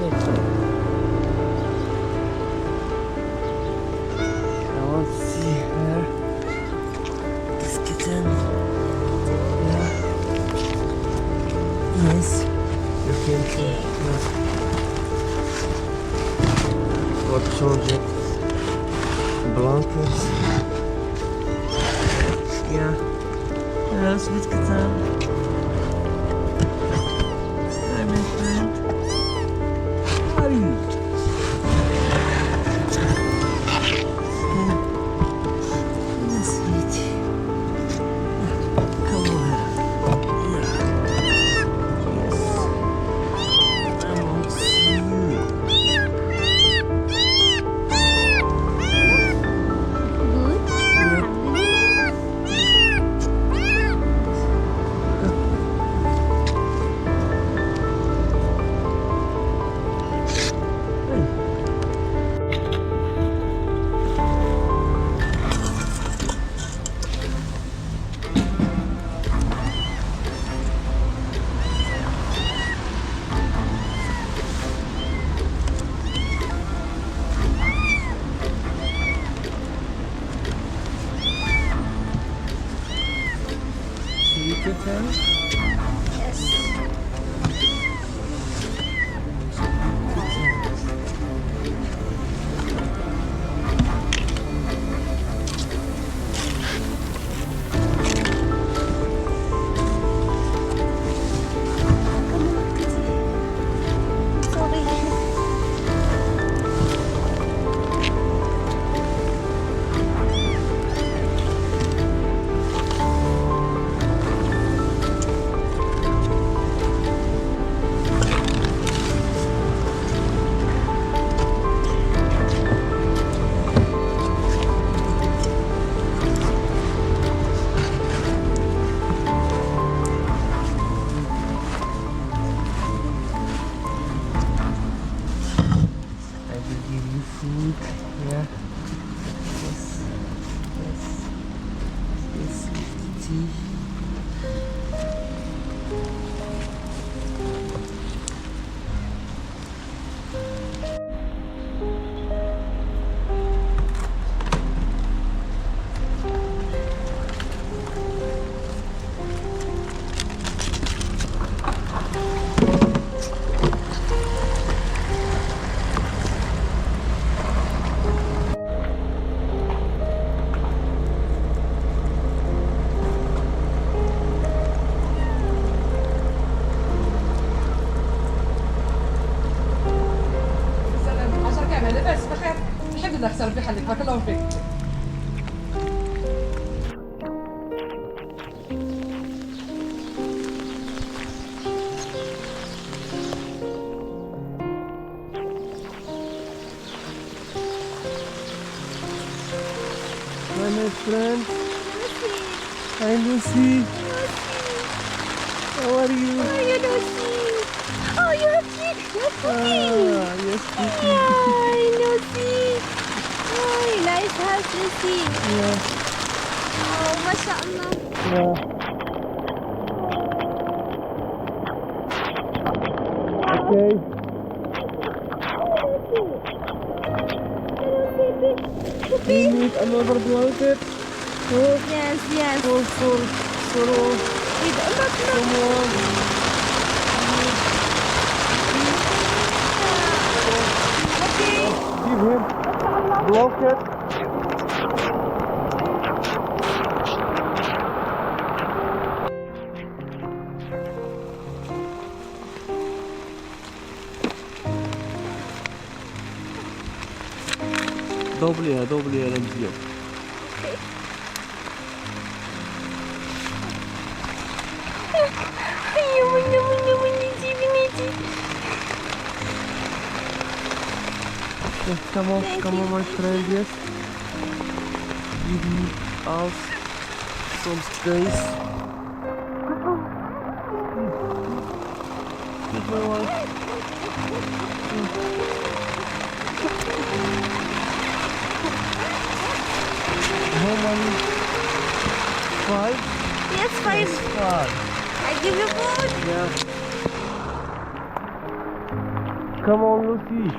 later. I want to see her. This kitten. Yeah. Yes. You can see. Yeah. Got Georgette blankets. Yeah. Hello, sweet kitten. Hi, my friend. How are you? Yes, sweetie. Come over. Yeah. Yes. I want to see you. Kitten? Yes. I will give you food. Yeah. Yes. Yes. Yes, kitty. بس بخير الحمد لله اختار بحالك بارك الله فيك. Hi, my friend. Hi, Lucy. How are you? Oh, you're Lucy. Oh, you're cute. You're cooking. Yes, Lucy. Hi, Lucy. Oh, nice house, Lucy. Yeah. Oh, mashallah. Yeah. Okay. We need another blanket. Oh, Yes, yes. for Wait, look. someone. Okay. Give him blanket. Doble ręcznie. Come on, my friend, yes. Give me us some space. Get my wife. How many? 5? Yes, 5. 5. I give you food. Yeah. Come on, Lucy.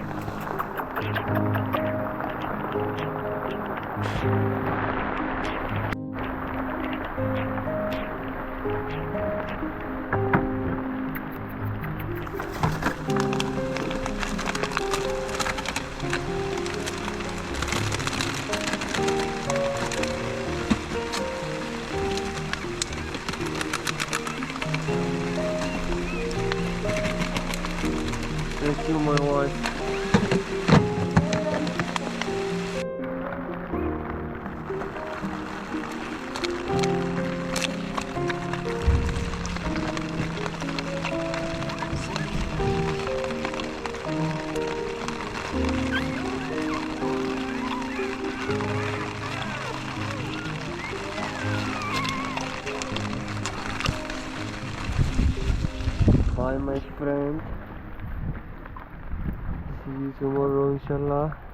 Thank you, my wife. Bye, my friend. See you tomorrow, inshallah.